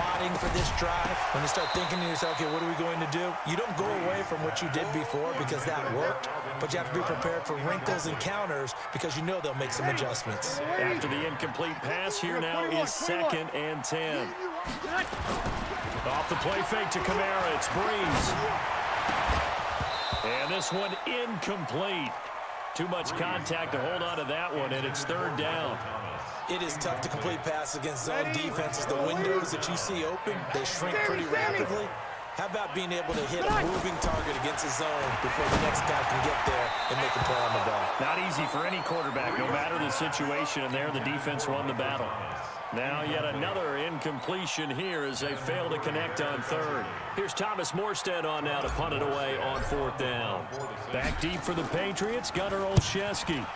plotting for this drive, when you start thinking to yourself, okay, what are we going to do? You don't go away from what you did before because that worked, but you have to be prepared for wrinkles and counters because you know they'll make some adjustments. After the incomplete pass, here now is 2nd and 10. Off the play fake to Kamara, it's Breeze. And this one incomplete. Too much contact to hold on to that one, and it's 3rd down. It is tough to complete passes against zone defenses. The windows that you see open, they shrink pretty rapidly. How about being able to hit a moving target against a zone before the next guy can get there and make a play on the ball? Not easy for any quarterback, no matter the situation, and there the defense won the battle. Now yet another incompletion here as they fail to connect on 3rd. Here's Thomas Morstead on now to punt it away on 4th down. Back deep for the Patriots, Gunnar Olszewski.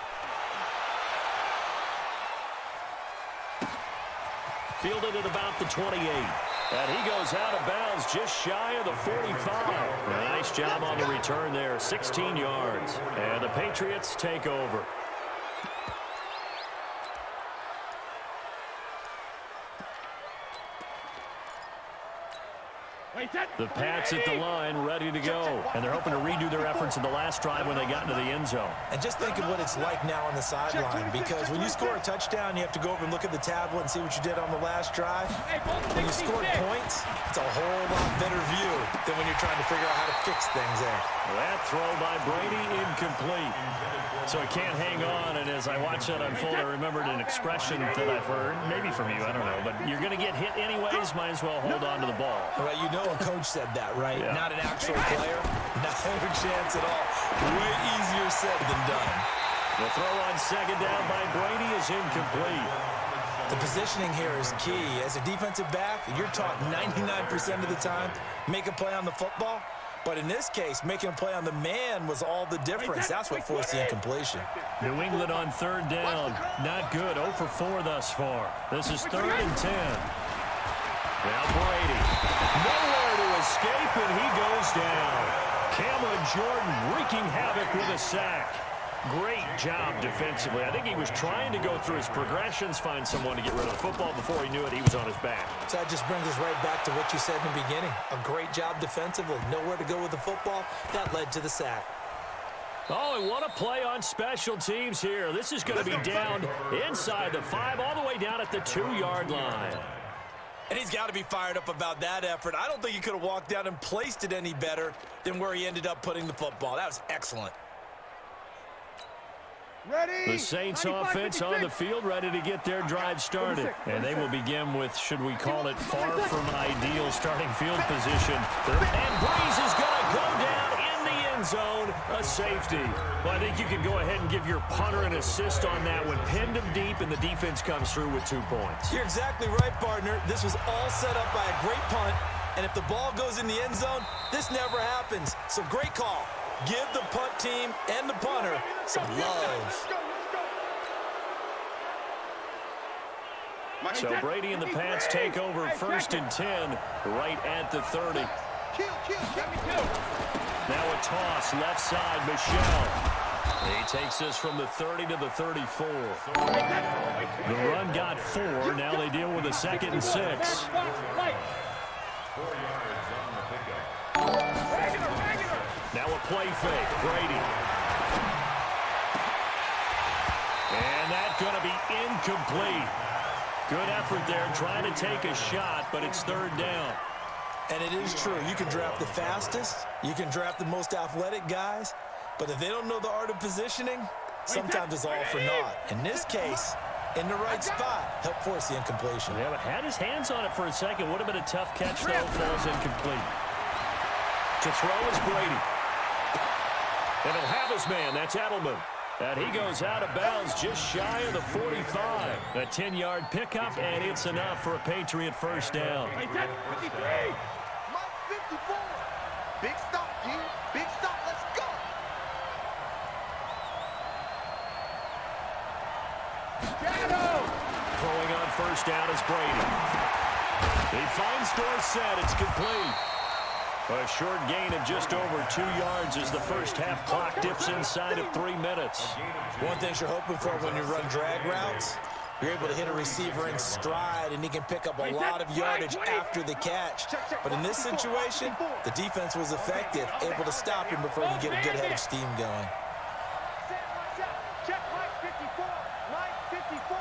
Fielded at about the 28. And he goes out of bounds just shy of the 45. Nice job on the return there, 16 yards. And the Patriots take over. The Pats at the line, ready to go. And they're hoping to redo their efforts in the last drive when they got into the end zone. And just think of what it's like now on the sideline, because when you score a touchdown, you have to go over and look at the tablet and see what you did on the last drive. When you scored points, it's a whole lot better view than when you're trying to figure out how to fix things there. That throw by Brady incomplete. So it can't hang on, and as I watch that unfold, I remembered an expression that I've heard, maybe from you, I don't know, but you're going to get hit anyways, might as well hold on to the ball. Well, you know a coach said that, right? Yeah. Not an actual player. Not a chance at all. Way easier said than done. The throw on 2nd down by Brady is incomplete. The positioning here is key. As a defensive back, you're taught 99% of the time, make a play on the football. But in this case, making a play on the man was all the difference. That's what forced the incompletion. New England on 3rd down. Not good. 0 for 4 thus far. This is 3rd and 10. Now Brady. Nowhere to escape, and he goes down. Cameron Jordan wreaking havoc with a sack. Great job defensively. I think he was trying to go through his progressions, find someone to get rid of the football. Before he knew it, he was on his back. So that just brings us right back to what you said in the beginning. A great job defensively. Nowhere to go with the football. That led to the sack. Oh, and what a play on special teams here. This is going to be down inside the 5, all the way down at the 2-yard line. And he's got to be fired up about that effort. I don't think he could have walked down and placed it any better than where he ended up putting the football. That was excellent. The Saints offense on the field, ready to get their drive started. And they will begin with, should we call it, far from ideal starting field position. And Breeze is going to go down in the end zone, a safety. Well, I think you can go ahead and give your punter an assist on that one. Pinned him deep, and the defense comes through with 2 points. You're exactly right, partner. This was all set up by a great punt. And if the ball goes in the end zone, this never happens. So great call. Give the punt team and the punter some love. So Brady and the Pats take over 1st and 10 right at the 30. Now a toss left side, Michel. He takes this from the 30 to the 34. The run got 4. Now they deal with a 2nd and 6. Now a play fake, Brady. And that's going to be incomplete. Good effort there, trying to take a shot, but it's 3rd down. And it is true. You can draft the fastest. You can draft the most athletic guys. But if they don't know the art of positioning, sometimes it's all for naught. In this case, in the right spot, helped force the incompletion. Yeah, but had his hands on it for a second. Would have been a tough catch, though. Falls incomplete. To throw is Brady. And he'll have his man. That's Edelman. And he goes out of bounds just shy of the 45. A 10-yard pickup, and it's enough for a Patriot 1st down. 54. Big stop, G. Big stop. Let's go. Throwing on 1st down is Brady. He finds Dorsett. It's complete. A short gain of just over 2 yards as the first half clock dips inside of 3 minutes. One thing you're hoping for when you run drag routes, You're able to hit a receiver in stride, and he can pick up a lot of yardage after the catch. But in this situation, the defense was effective, able to stop him before he could get a good head of steam going. Check line 54. Line 54.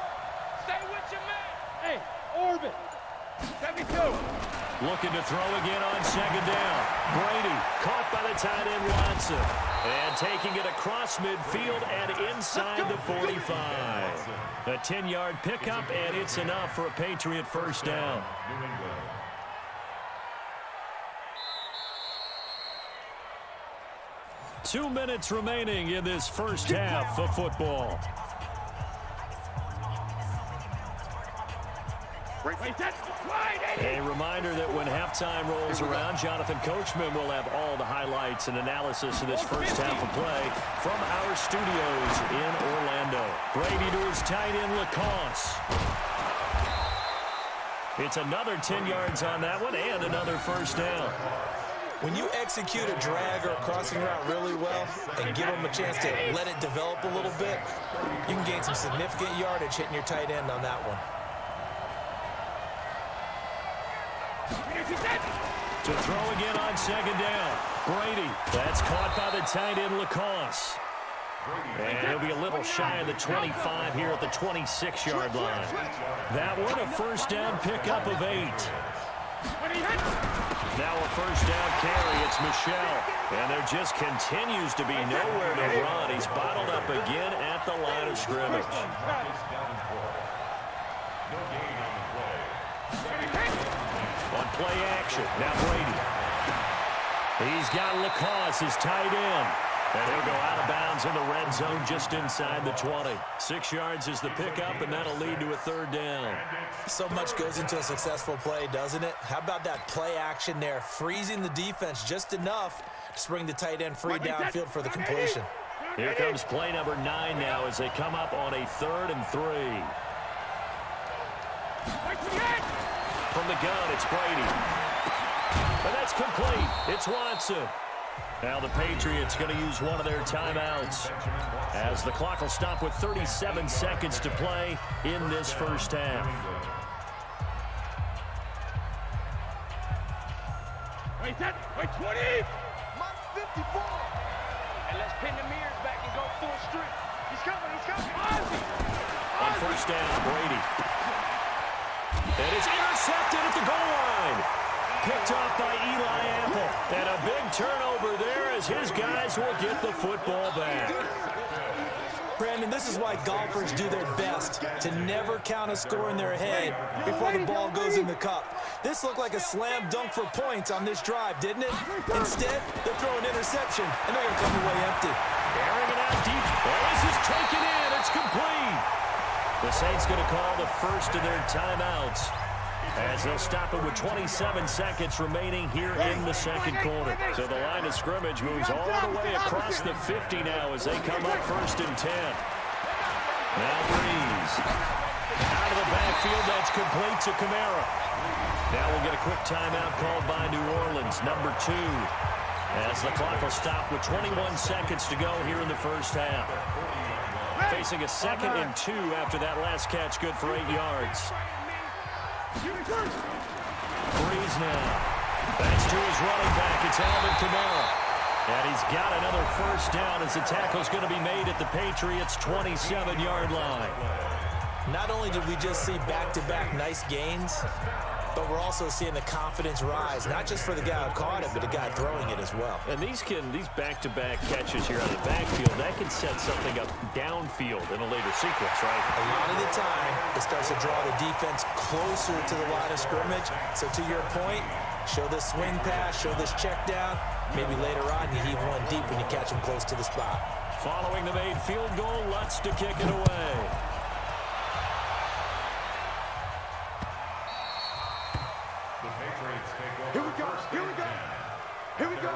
Stay with your man. Hey, orbit. 72. Looking to throw again on second down. Brady caught by the tight end Watson. And taking it across midfield and inside the 45. A 10-yard pickup, and it's enough for a Patriot first down. 2 minutes remaining in this first half of football. A reminder that when halftime rolls around, Jonathan Coachman will have all the highlights and analysis of this first half of play from our studios in Orlando. Brady to his tight end, Lacoste. It's another 10 yards on that one and another first down. When you execute a drag or a crossing route really well and give them a chance to let it develop a little bit, you can gain some significant yardage hitting your tight end on that one. To throw again on second down. Brady, that's caught by the tight end Lacoste. And he'll be a little shy of the 25 here at the 26-yard line. That one a first down pickup of 8. Now a first down carry, it's Michel. And there just continues to be nowhere to run. He's bottled up again at the line of scrimmage. On play action, now Brady. He's got Lacoste, his tight end. And he'll go out of bounds in the red zone just inside the 20. 6 yards is the pickup, and that'll lead to a third down. So much goes into a successful play, doesn't it? How about that play action there, freezing the defense just enough to spring the tight end free downfield for the completion. Here comes play number 9 now as they come up on a 3rd and 3. From the gun, it's Brady. And that's complete. It's Watson. Now the Patriots going to use one of their timeouts as the clock will stop with 37 seconds to play in this first half. Wait, 20. Mike 54. And let's pin the mirrors back and go full strip. He's coming. On first down, Brady. And it's intercepted at the goal line. Picked off by Eli Apple. And a big turnover there as his guys will get the football back. Brandon, this is why golfers do their best to never count a score in their head before the ball goes in the cup. This looked like a slam dunk for points on this drive, didn't it? Instead, they're throwing interception, and they're going to come away empty. Airing it out deep. Oh, this is taken in. It's complete. The Saints going to call the first of their timeouts as they'll stop it with 27 seconds remaining here in the second quarter. So the line of scrimmage moves all the way across the 50 now as they come up 1st and 10. Now Breeze. Out of the backfield, that's complete to Kamara. Now we'll get a quick timeout called by New Orleans, number 2. As the clock will stop with 21 seconds to go here in the first half. Facing a 2nd and 2 after that last catch, good for 8 yards. Breeze now. That's to his running back. It's Alvin Kamara. And he's got another first down as the tackle's going to be made at the Patriots' 27-yard line. Not only did we just see back-to-back nice gains, but we're also seeing the confidence rise, not just for the guy who caught it, but the guy throwing it as well. And these back-to-back catches here out of the backfield, that can set something up downfield in a later sequence, right? A lot of the time, it starts to draw the defense closer to the line of scrimmage. So to your point, show this swing pass, show this check down. Maybe later on you heave one deep when you catch them close to the spot. Following the made field goal, Lutz to kick it away. Here we go.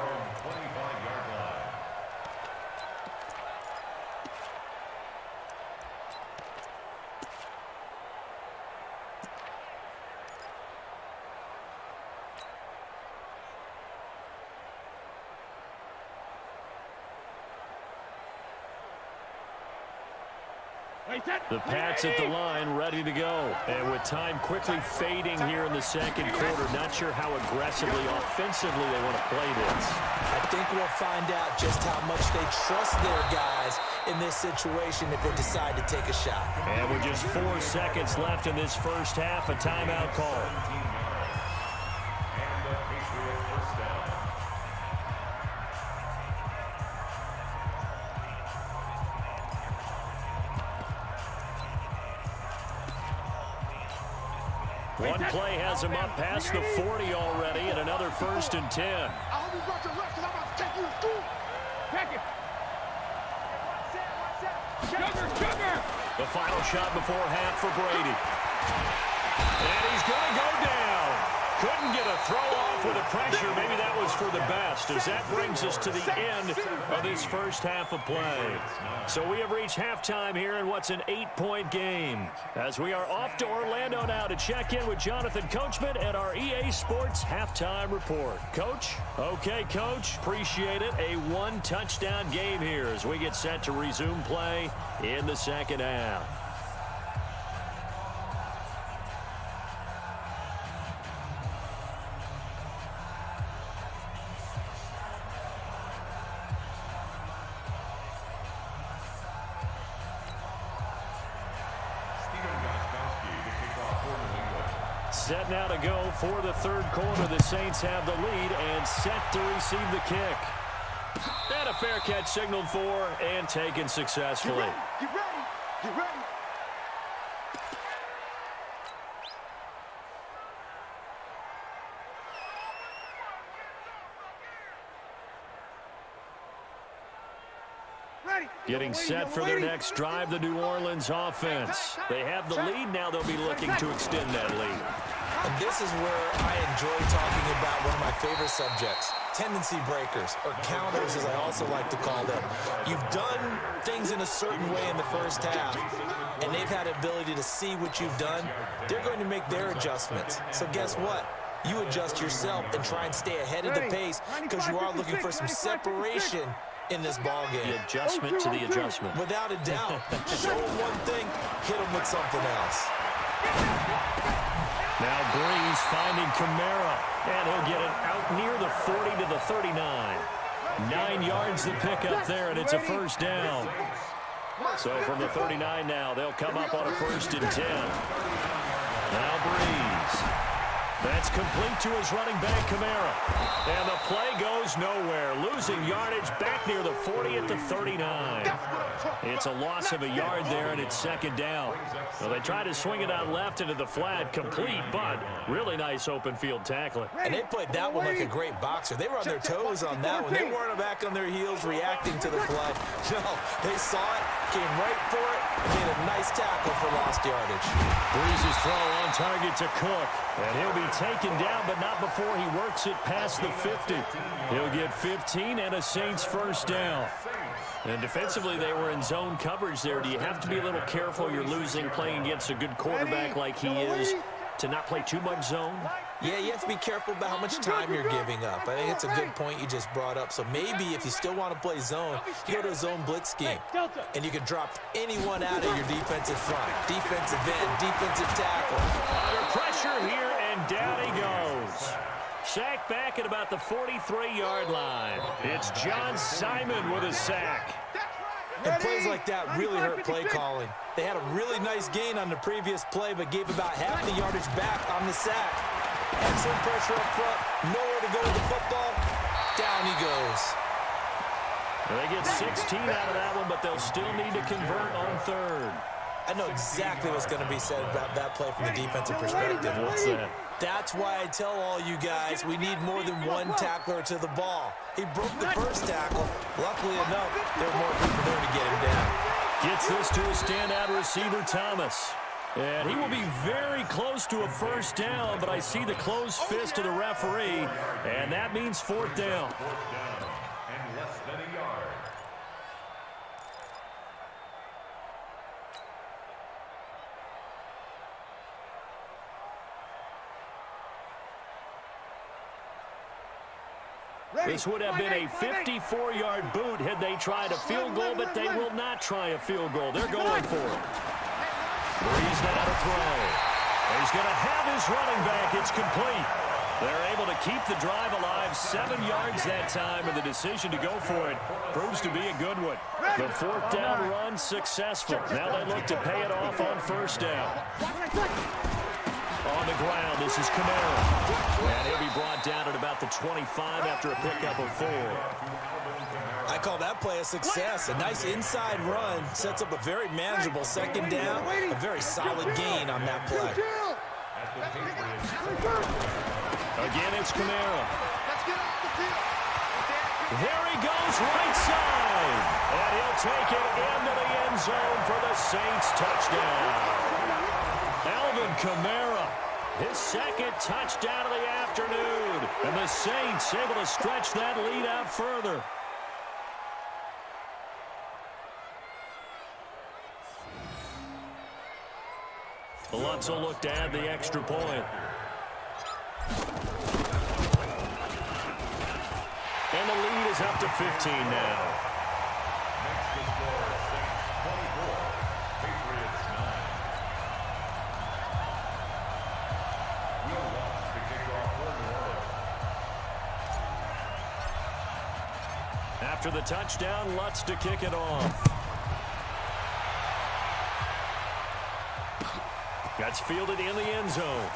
The Pats at the line, ready to go. And with time quickly fading here in the second quarter, not sure how aggressively, offensively they want to play this. I think we'll find out just how much they trust their guys in this situation if they decide to take a shot. And with just 4 seconds left in this first half, a timeout call. One play has him up past the 40 already, and another 1st and 10. I hope you brought your left, because I'm about to take you to school. Check it. Sugar. The final shot before half for Brady. And he's going to go down. Couldn't get a throw off with the pressure. Maybe that was for the best, as that brings us to the end of this first half of play. So we have reached halftime here in what's an 8-point game, as we are off to Orlando now to check in with Jonathan Coachman at our EA Sports Halftime Report. Coach? Okay, Coach. Appreciate it. A 1-touchdown game here as we get set to resume play in the second half. Set now to go for the third quarter. The Saints have the lead and set to receive the kick. And a fair catch signaled for and taken successfully. You ready? You ready? Getting set for their next drive, the New Orleans offense. They have the lead. Now they'll be looking to extend that lead. And this is where I enjoy talking about one of my favorite subjects, tendency breakers, or counters as I also like to call them. You've done things in a certain way in the first half, and they've had the ability to see what you've done. They're going to make their adjustments. So guess what? You adjust yourself and try and stay ahead of the pace, because you are looking for some separation in this ball game. The adjustment to the adjustment. Without a doubt. Show them one thing, hit them with something else. Now Breeze finding Kamara, and he'll get it out near the 40 to the 39. 9 yards to pick up there, and it's a first down. So from the 39 now, they'll come up on a 1st and 10. Now Breeze. That's complete to his running back, Kamara. And the play goes nowhere. Losing yardage back near the 40 at the 39. It's a loss of a yard there, and it's 2nd down. Well, they try to swing it out left into the flat, complete, but really nice open field tackling. And they played that one like a great boxer. They were on their toes on that one. They weren't back on their heels reacting to the play. No, they saw it, came right for it, and made a nice tackle for lost yardage. Breeze's throw on target to Cook. And he'll be taken down, but not before he works it past the 50. He'll get 15 and a Saints first down. And defensively, they were in zone coverage there. Do you have to be a little careful? You're losing playing against a good quarterback like he is to not play too much zone? Yeah, you have to be careful about how much time you're giving up. I think it's a good point you just brought up. So maybe if you still want to play zone, you go to a zone blitz scheme. And you can drop anyone out of your defensive front. Defensive end, defensive tackle. Under pressure here, and down he goes. Sacked back at about the 43-yard line. It's John Simon with a sack. And plays like that really hurt play calling. They had a really nice gain on the previous play, but gave about half the yardage back on the sack. Excellent pressure up front. Nowhere to go with the football. Down he goes. They get 16 out of that one, but they'll still need to convert on 3rd. I know exactly what's going to be said about that play from the defensive perspective. What's that? That's why I tell all you guys we need more than one tackler to the ball. He broke the first tackle. Luckily enough, there were more people there to get him down. Gets this to a standout receiver, Thomas. And he will be very close to a first down, but I see the closed fist of the referee, and that means 4th down. And less than a yard. This would have been a 54-yard boot had they tried a field goal, but they will not try a field goal. They're going for it. Breeze now to throw. He's going to have his running back. It's complete. They're able to keep the drive alive, 7 yards that time, and the decision to go for it proves to be a good one. The fourth down run successful. Now they look to pay it off on first down. On the ground, this is Kamara. And he'll be brought down at about the 25 after a pickup of 4. I call that play a success. A nice inside run sets up a very manageable second down. A very solid gain on that play. Again, it's Kamara. There he goes, right side. And he'll take it into the end zone for the Saints touchdown. Alvin Kamara, his second touchdown of the afternoon. And the Saints able to stretch that lead out further. Lutz will look to add the extra point. And the lead is up to 15 now. Next to score, Saints 24, Patriots 9. Will Lutz to kick off for New Orleans. After the touchdown, Lutz to kick it off. That's fielded in the end zone.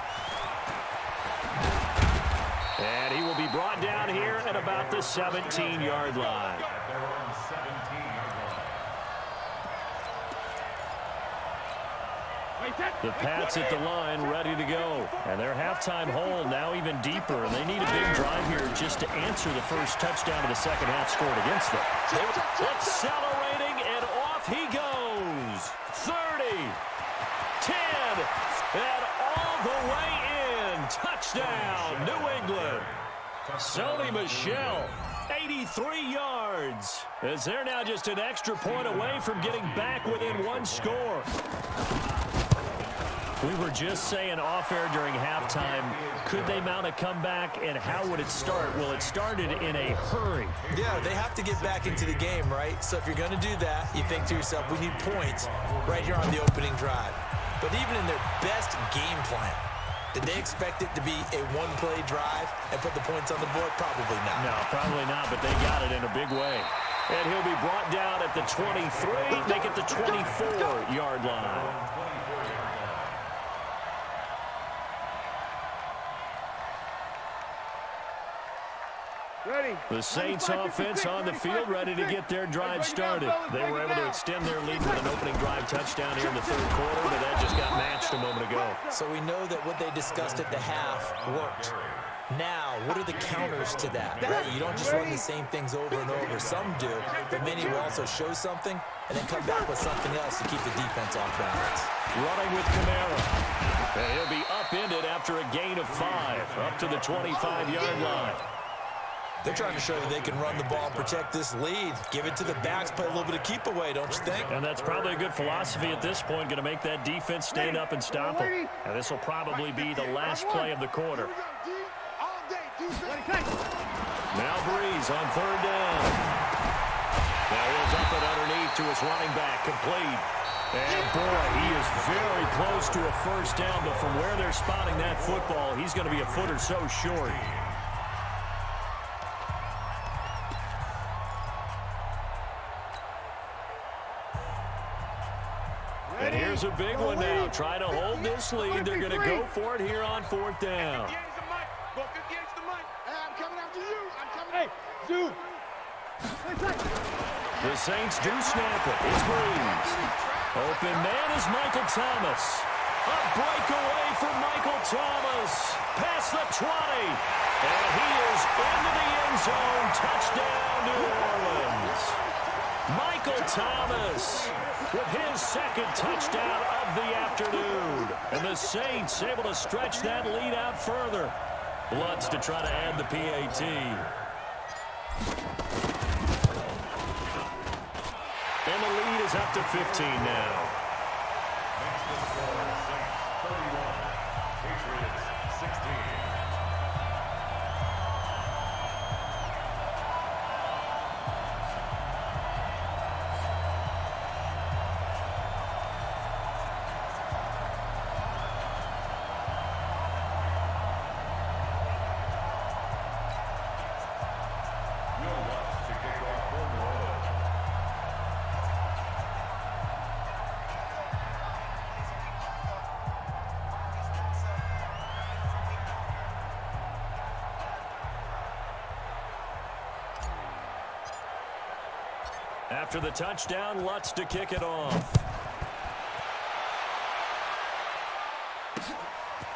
And he will be brought down here at about the 17-yard line. They're on 17-yard line. The Pats at the line ready to go. And their halftime hole now even deeper. And they need a big drive here just to answer the first touchdown of the second half scored against them. Accelerating, and off he goes. 30, 10, and all the way in. Touchdown, New England. Sony Michel, 83 yards. As they're now just an extra point away from getting back within one score. We were just saying off-air during halftime, could they mount a comeback, and how would it start? Well, it started in a hurry. Yeah, they have to get back into the game, right? So if you're going to do that, you think to yourself, we need points right here on the opening drive. But even in their best game plan, did they expect it to be a one-play drive and put the points on the board? Probably not. No, probably not, but they got it in a big way. And he'll be brought down at the 23, make it the 24-yard line. The Saints offense on the field ready to get their drive started. They were able to extend their lead with an opening drive touchdown here in the third quarter, but that just got matched a moment ago. So we know that what they discussed at the half worked. Now, what are the counters to that, right? You don't just run the same things over and over. Some do, but many will also show something and then come back with something else to keep the defense off balance. Running with Kamara. And he'll be upended after a gain of 5, up to the 25-yard line. They're trying to show that they can run the ball and protect this lead. Give it to the backs, play a little bit of keep away, don't you think? And that's probably a good philosophy at this point, going to make that defense stand up and stop them. And this will probably be the last play of the quarter. Now Breeze on third down. Now he'll dump it underneath to his running back, complete. And boy, he is very close to a first down, but from where they're spotting that football, he's going to be a foot or so short. And here's a big one now. Trying to hold this lead. They're going to go for it here on fourth down. The Saints do snap it. It's Breeze. Open man is Michael Thomas. A breakaway for Michael Thomas. Past the 20. And he is into the end zone. Touchdown, New Orleans. Michael Thomas with his second touchdown of the afternoon. And the Saints able to stretch that lead out further. Lutz to try to add the PAT. And the lead is up to 15 now. Next to score, Saints 31, Patriots 16. After the touchdown, Lutz to kick it off.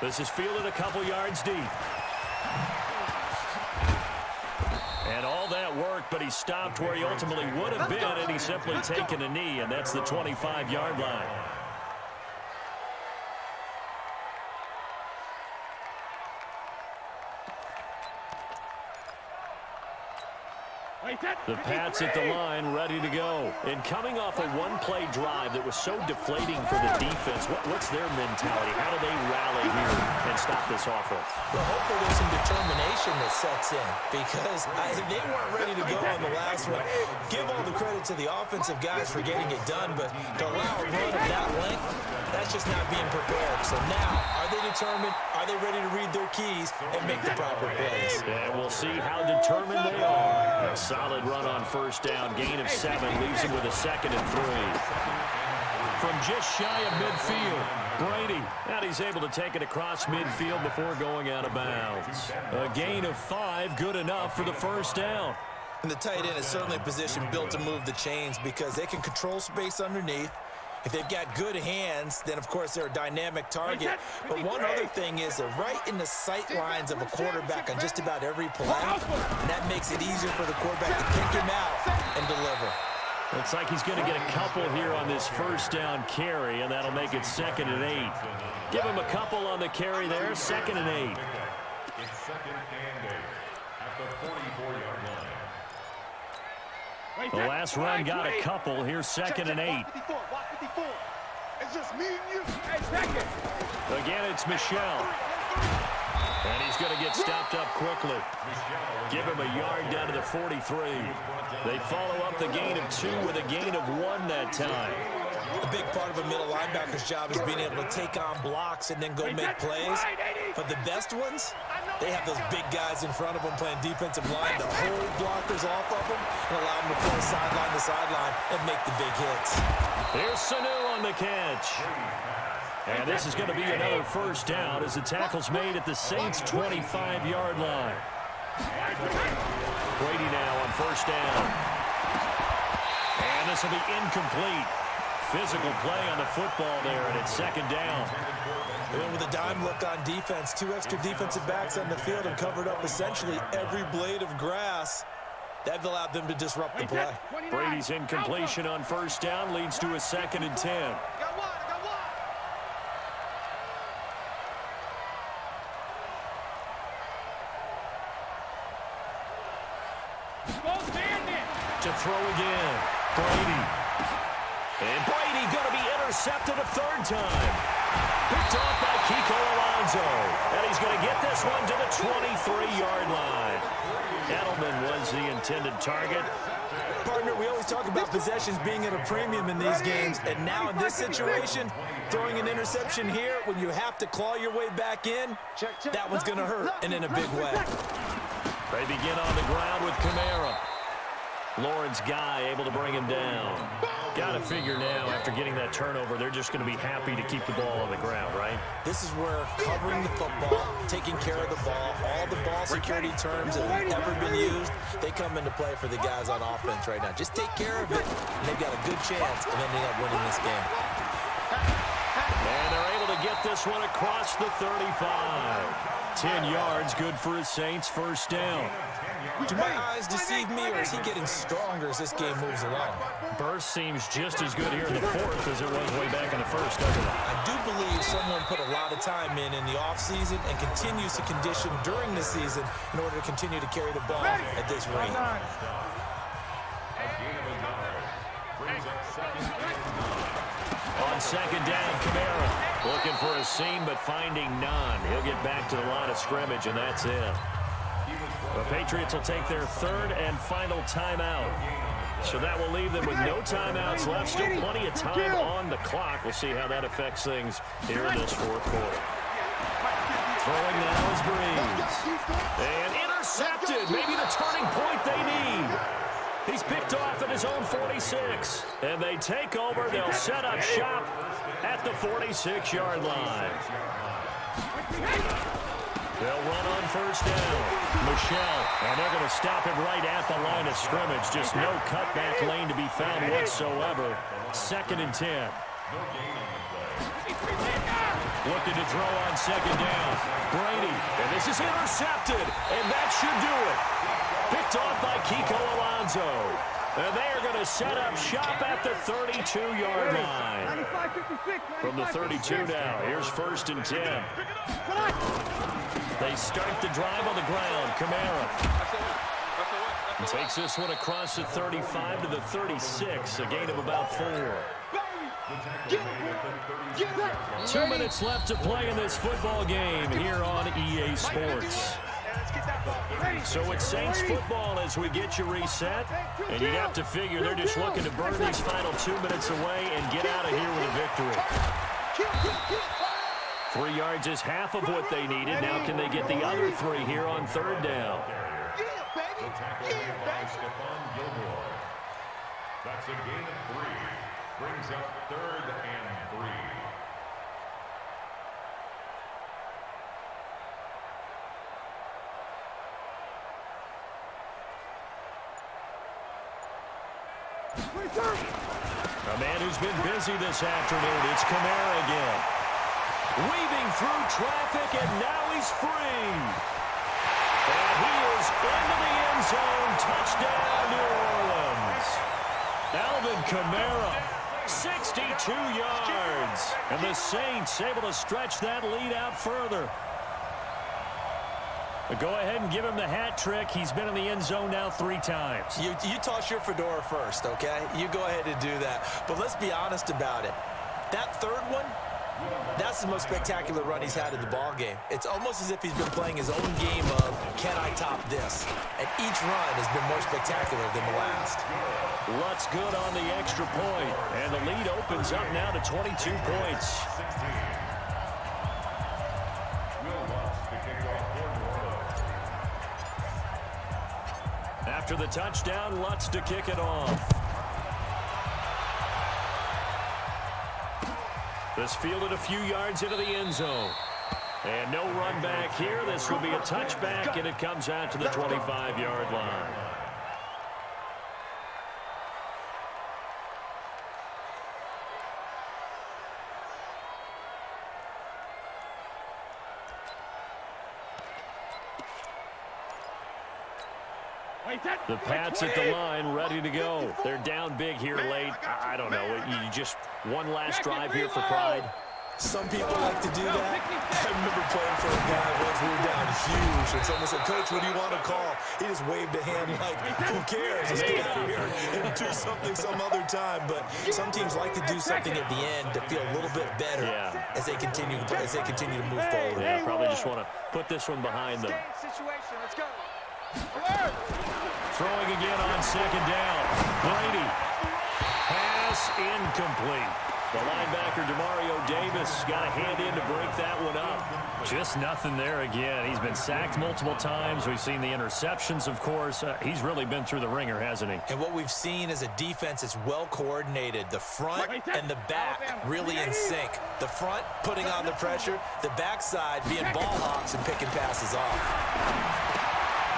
This is fielded a couple yards deep. And all that work, but he stopped where he ultimately would have been, and he's simply taken a knee, and that's the 25-yard line. The Pats at the line, ready to go. And coming off a one-play drive that was so deflating for the defense, what's their mentality? How do they rally here and stop this offense? Well, hopefully there's some determination that sets in because they weren't ready to go on the last one. Give all the credit to the offensive guys for getting it done, but to allow a run of that length, that's just not being prepared. So now, are they determined? Are they ready to read their keys and make the proper plays? And we'll see how determined they are. A solid run on first down. Gain of 7 leaves him with a 2nd and 3. From just shy of midfield, Brady. And he's able to take it across midfield before going out of bounds. A gain of 5, good enough for the first down. And the tight end is certainly a position built to move the chains because they can control space underneath. If they've got good hands, then, of course, they're a dynamic target. But one other thing is they're right in the sight lines of a quarterback on just about every play. And that makes it easier for the quarterback to pick him out and deliver. Looks like he's going to get a couple here on this first down carry, and that'll make it 2nd and 8. Give him a couple on the carry there, 2nd and 8. It's 2nd and 8 at the 44-yard line. The last run got a couple. Here's 2nd and 8. It's just me and you. Again, it's Michel. And he's going to get stopped up quickly. Give him a yard down to the 43. They follow up the gain of 2 with a gain of 1 that time. A big part of a middle linebacker's job is being able to take on blocks and then go make plays. But the best ones, they have those big guys in front of them playing defensive line to hold blockers off of them and allow them to play sideline to sideline and make the big hits. Here's Sanu on the catch. And this is going to be another first down as the tackle's made at the Saints' 25-yard line. Brady now on first down. And this will be incomplete. Physical play on the football there, and it's 2nd down. They went with a dime look on defense. 2 extra defensive backs on the field and covered up essentially every blade of grass. That allowed them to disrupt the play. Brady's incompletion on first down leads to a 2nd and 10. To throw again, Brady. And Brady going to be intercepted a 3rd time. Picked off by Kiko Alonso. And he's going to get this one to the 23-yard line. Edelman was the intended target. Partner, we always talk about possessions being at a premium in these games. And now in this situation, throwing an interception here when you have to claw your way back in, that one's going to hurt, and in a big way. They begin on the ground with Kamara. Lawrence Guy able to bring him down. Got to figure now, after getting that turnover, they're just going to be happy to keep the ball on the ground, right? This is where covering the football, taking care of the ball, all the ball security terms that have ever been used, they come into play for the guys on offense right now. Just take care of it, and they've got a good chance of ending up winning this game. And they're able to get this one across the 35. 10 yards, good for his Saints first down. Do my eyes deceive me, or is he getting stronger as this game moves along? Burst seems just as good here in the 4th as it was way back in the 1st, doesn't it? I do believe someone put a lot of time in the offseason and continues to condition during the season in order to continue to carry the ball at this rate. On 2nd down, Kamara looking for a seam but finding none. He'll get back to the line of scrimmage, and that's it. The Patriots will take their 3rd and final timeout. So that will leave them with no timeouts left. Still plenty of time on the clock. We'll see how that affects things here in this 4th quarter. Throwing now is Breeze. And intercepted. Maybe the turning point they need. He's picked off at his own 46. And they take over. They'll set up shop at the 46-yard line. They'll run on first down. Michelle, and they're going to stop it right at the line of scrimmage. Just no cutback lane to be found whatsoever. 2nd and 10. Looking to throw on 2nd down. Brady, and this is intercepted, and that should do it. Picked off by Kiko Alonso. And they are going to set up shop at the 32-yard line. From the 32 now, here's 1st and 10. They start the drive on the ground. Kamara takes this one across the 35 to the 36, a gain of about 4. 2 minutes left to play in this football game here on EA Sports. So it's Saints football as we get you reset. And you'd have to figure they're just looking to burn these final 2 minutes away and get out of here with a victory. 3 yards is half of what they needed. Now can they get the other 3 here on 3rd down? The tackle made by Stephon Gilmore. That's a gain of 3. Brings up 3rd and 3. A man who's been busy this afternoon. It's Kamara again. Weaving through traffic, and now he's free. And he is into the end zone. Touchdown, New Orleans. Alvin Kamara, 62 yards. And the Saints able to stretch that lead out further. But go ahead and give him the hat trick. He's been in the end zone now 3 times. You toss your fedora first, okay? You go ahead and do that. But let's be honest about it. That 3rd one, that's the most spectacular run he's had in the ball game. It's almost as if he's been playing his own game of, can I top this? And each run has been more spectacular than the last. Lutz good on the extra point. And the lead opens up now to 22 points. After the touchdown, Lutz to kick it off. This fielded a few yards into the end zone. And no run back here. This will be a touchback, and it comes out to the 25-yard line. The Pats at the line, ready to go. They're down big here late. I don't know. You just one last drive here for pride. Some people like to do that. I remember playing for a guy once we were down huge, and someone said, "Coach, what do you want to call?" He just waved a hand like, who cares? Let's get out of here and do something some other time. But some teams like to do something at the end to feel a little bit better as they continue to move forward. Yeah, probably just want to put this one behind them. Let's go. Throwing again on 2nd down. Brady. Pass incomplete. The linebacker, Demario Davis, got a hand in to break that one up. Just nothing there again. He's been sacked multiple times. We've seen the interceptions, of course. He's really been through the ringer, hasn't he? And what we've seen is a defense that's well coordinated. The front and the back really in sync. The front putting on the pressure. The backside being ball hawks and picking passes off.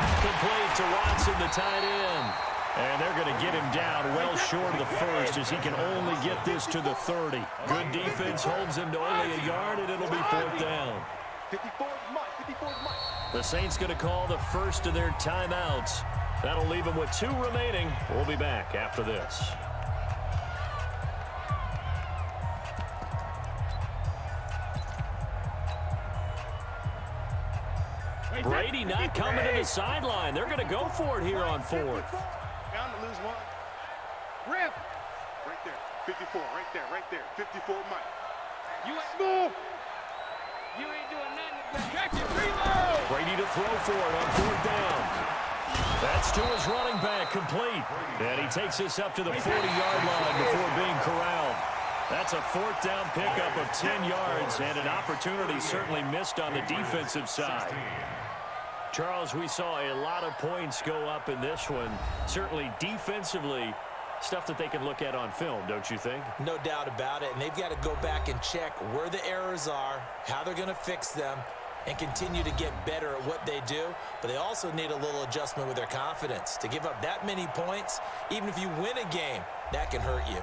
Complete to Watson, the tight end. And they're going to get him down well short of the first as he can only get this to the 30. Good defense holds him to only a yard, and it'll be 4th down. 54's mine. The Saints going to call the first of their timeouts. That'll leave them with 2 remaining. We'll be back after this. Brady not coming to the sideline. They're going to go for it here on 4th. Bound to lose 1. Rip. Right there. 54. Right there. 54 Mike. You ain't move. You ain't doing nothing. Check it. Reload. Brady to throw for it on 4th down. That's to his running back, complete. And he takes this up to the 40-yard line before being corralled. That's a 4th down pickup of 10 yards and an opportunity certainly missed on the defensive side. Charles, we saw a lot of points go up in this one. Certainly defensively, stuff that they can look at on film, don't you think? No doubt about it. And they've got to go back and check where the errors are, how they're going to fix them. and continue to get better at what they do, but they also need a little adjustment with their confidence. To give up that many points, even if you win a game, that can hurt you.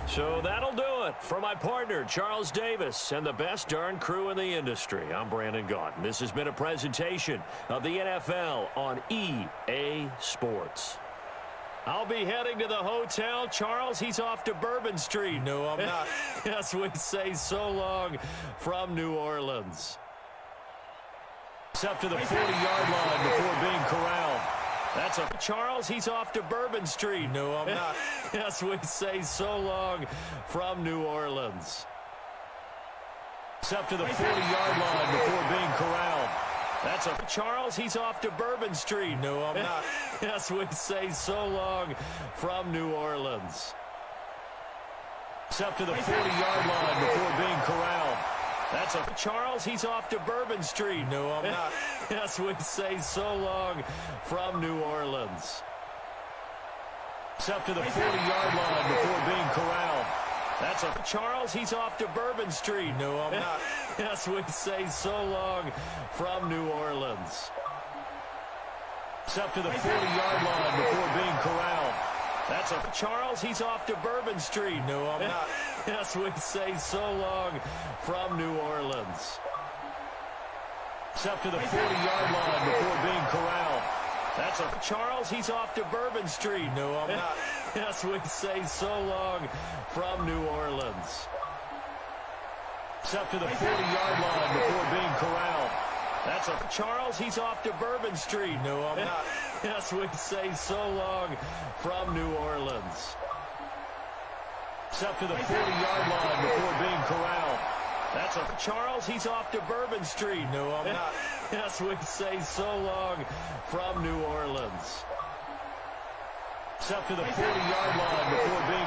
So that'll do it for my partner, Charles Davis, and the best darn crew in the industry. I'm Brandon Gaudin. This has been a presentation of the NFL on EA Sports. I'll be heading to the hotel. Charles, he's off to Bourbon Street. No, I'm not. As we say so long from New Orleans. It's up to the 40-yard line before being corralled. That's a Charles, he's off to Bourbon Street. No, I'm not. As we say so long from New Orleans. It's up to the 40-yard line before being corralled. That's a Charles, he's off to Bourbon Street. No, I'm not. As we say so long from New Orleans. It's up to the 40-yard line before being corralled. That's a Charles, he's off to Bourbon Street. No, I'm not. As we say so long from New Orleans. It's up to the 40-yard line before being corralled. That's a Charles, he's off to Bourbon Street. No, I'm not. As we say so long from New Orleans. It's up to the 40-yard line before being corralled. That's a Charles, he's off to Bourbon Street. No, I'm not. As we say so long from New Orleans. It's up to the 40-yard line before being corralled. That's a Charles, he's off to Bourbon Street. No, I'm not. As we say so long from New Orleans. It's up to the 40-yard line before being corralled. That's a Charles, he's off to Bourbon Street. No, I'm not. As we say so long from New Orleans. It's up to the 40-yard line before being corralled. That's a Charles, he's off to Bourbon Street. No, I'm not. As we say so long from New Orleans. It's up to the 40-yard line before being